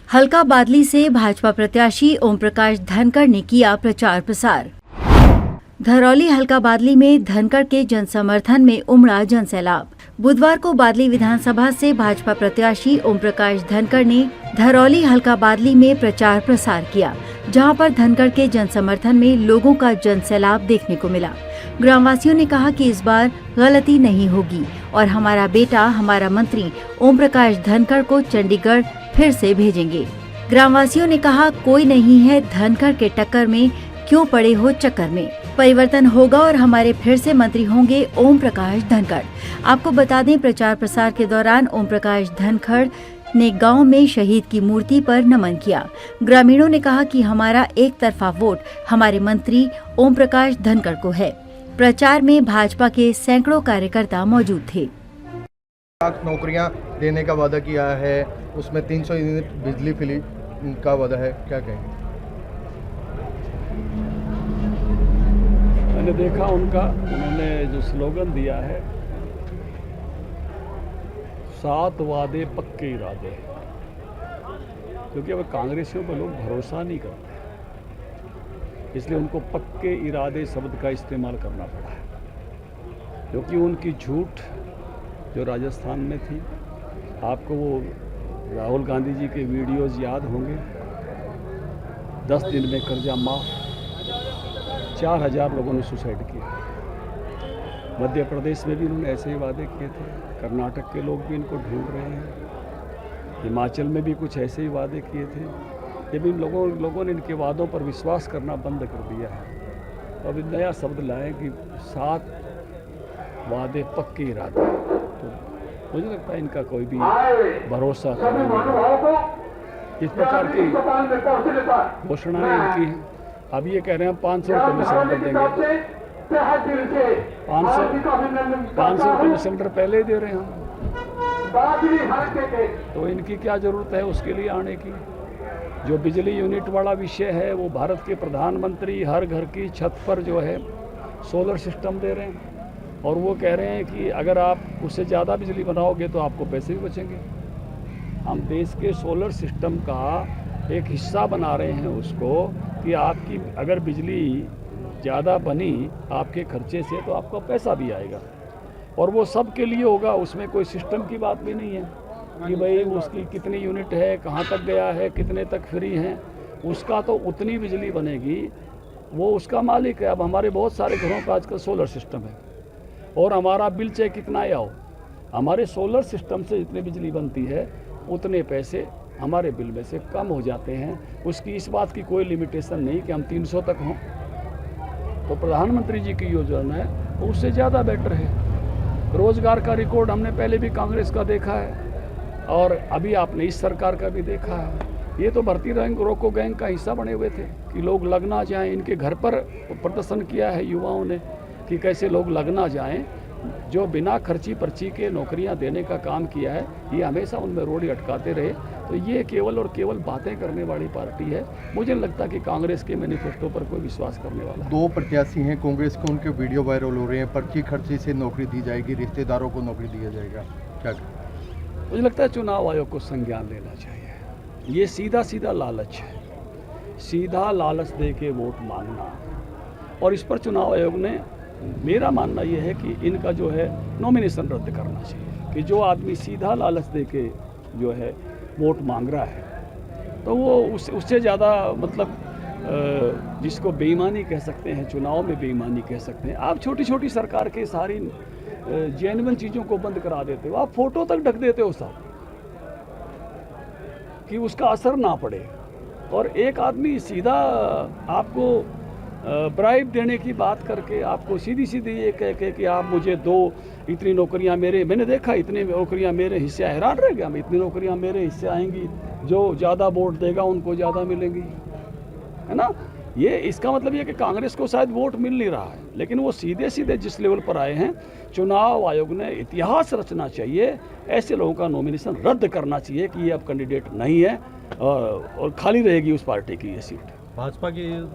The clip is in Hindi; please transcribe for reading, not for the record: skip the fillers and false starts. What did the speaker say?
हल्का बादली से भाजपा प्रत्याशी ओम प्रकाश धनखड़ ने किया प्रचार प्रसार। धरौली हल्का बादली में धनखड़ के जनसमर्थन में उमड़ा जनसैलाब। बुधवार को बादली विधानसभा से भाजपा प्रत्याशी ओम प्रकाश धनखड़ ने धरौली हल्का बादली में प्रचार प्रसार किया, जहां पर धनखड़ के जनसमर्थन में लोगों का जनसैलाब देखने को मिला। ग्रामवासियों ने कहा कि इस बार गलती नहीं होगी और हमारा बेटा, हमारा मंत्री ओम प्रकाश धनखड़ को चंडीगढ़ फिर से भेजेंगे। ग्रामवासियों ने कहा, कोई नहीं है धनखड़ के टक्कर में, क्यों पड़े हो चक्कर में। परिवर्तन होगा और हमारे फिर से मंत्री होंगे ओम प्रकाश धनखड़। आपको बता दें, प्रचार प्रसार के दौरान ओम प्रकाश धनखड़ ने गांव में शहीद की मूर्ति पर नमन किया। ग्रामीणों ने कहा कि हमारा एक तरफा वोट हमारे मंत्री ओम प्रकाश धनखड़ को है। प्रचार में भाजपा के सैकड़ों कार्यकर्ता मौजूद थे। नौकरियां देने का वादा किया है, उसमें 300 यूनिट बिजली फ्री का वादा है, क्या कहेंगे? मैंने देखा उन्होंने जो स्लोगन दिया है, 7 वादे पक्के इरादे, क्योंकि अब कांग्रेसियों पर लोग भरोसा नहीं करते, इसलिए उनको पक्के इरादे शब्द का इस्तेमाल करना पड़ा है। क्योंकि उनकी झूठ जो राजस्थान में थी, आपको वो राहुल गांधी जी के वीडियोस याद होंगे, 10 दिन में कर्जा माफ, 4000 लोगों ने सुसाइड किया। मध्य प्रदेश में भी उन्होंने ऐसे ही वादे किए थे, कर्नाटक के लोग भी इनको ढूंढ रहे हैं, हिमाचल में भी कुछ ऐसे ही वादे किए थे। लेकिन लोगों ने इनके वादों पर विश्वास करना बंद कर दिया है। अब नया शब्द लाएं कि 7 वादे पक्के इरादे, तो मुझे लगता है इनका कोई भी भरोसा नहीं। इस प्रकार की घोषणाएं इनकी हैं। अब ये कह रहे हैं 500 रुपये में सिलेंडर देंगे, 500 रुपये में सिलेंडर पहले ही दे रहे हैं हम, तो इनकी क्या ज़रूरत है उसके लिए आने की। जो बिजली यूनिट वाला विषय है, वो भारत के प्रधानमंत्री हर घर की छत पर जो है सोलर सिस्टम दे रहे हैं, और वो कह रहे हैं कि अगर आप उससे ज़्यादा बिजली बनाओगे तो आपको पैसे भी बचेंगे। हम देश के सोलर सिस्टम का एक हिस्सा बना रहे हैं उसको, कि आपकी अगर बिजली ज़्यादा बनी आपके खर्चे से तो आपका पैसा भी आएगा, और वो सब के लिए होगा। उसमें कोई सिस्टम की बात भी नहीं है कि भाई उसकी कितनी यूनिट है, कहाँ तक गया है, कितने तक फ्री हैं, उसका तो उतनी बिजली बनेगी, वो उसका मालिक है। अब हमारे बहुत सारे घरों का आजकल सोलर सिस्टम है, और हमारा बिल चाहे कितना आया हो, हमारे सोलर सिस्टम से जितनी बिजली बनती है उतने पैसे हमारे बिल में से कम हो जाते हैं। उसकी इस बात की कोई लिमिटेशन नहीं कि हम 300 तक हों। तो प्रधानमंत्री जी की योजना है वो उससे ज़्यादा बेटर है। रोज़गार का रिकॉर्ड हमने पहले भी कांग्रेस का देखा है, और अभी आपने इस सरकार का भी देखा है। ये तो भर्ती रैंक रोको गैंग का हिस्सा बने हुए थे कि लोग लगना जाएं। इनके घर पर प्रदर्शन किया है युवाओं ने कि कैसे लोग लगना जाएं। जो बिना खर्ची पर्ची के नौकरियां देने का काम किया है, ये हमेशा उनमें रोड़ी अटकाते रहे। तो ये केवल और केवल बातें करने वाली पार्टी है। मुझे नहीं लगता कि कांग्रेस के मैनिफेस्टो पर कोई विश्वास करने वाला है। 2 प्रत्याशी हैं कांग्रेस के, उनके वीडियो वायरल हो रहे हैं, पर्ची खर्ची से नौकरी दी जाएगी, रिश्तेदारों को नौकरी दिया जाएगा, क्या? मुझे लगता है चुनाव आयोग को संज्ञान लेना चाहिए। ये सीधा सीधा लालच है, सीधा लालच दे के वोट मांगना, और इस पर चुनाव आयोग ने, मेरा मानना ये है कि इनका जो है नॉमिनेशन रद्द करना चाहिए। कि जो आदमी सीधा लालच दे के जो है वोट मांग रहा है, तो वो उससे ज़्यादा मतलब जिसको बेईमानी कह सकते हैं, चुनाव में बेईमानी कह सकते हैं। आप छोटी छोटी सरकार के सारी जेन्युइन चीज़ों को बंद करा देते हो, आप फोटो तक ढक देते हो साहब, कि उसका असर ना पड़े। और एक आदमी सीधा आपको ब्राइब देने की बात करके आपको सीधी सीधी ये कह के कि आप मुझे दो, इतनी नौकरियां मेरे, मैंने देखा इतनी नौकरियां मेरे हिस्से, हैरान रह गया मैं, इतनी नौकरियां मेरे हिस्से आएंगी, जो ज़्यादा वोट देगा उनको ज़्यादा मिलेंगी, है ना। ये इसका मतलब ये कि कांग्रेस को शायद वोट मिल नहीं रहा है, लेकिन वो सीधे सीधे जिस लेवल पर आए हैं, चुनाव आयोग ने इतिहास रचना चाहिए, ऐसे लोगों का नॉमिनेशन रद्द करना चाहिए कि ये अब कैंडिडेट नहीं है, और खाली रहेगी उस पार्टी की ये सीट। भाजपा की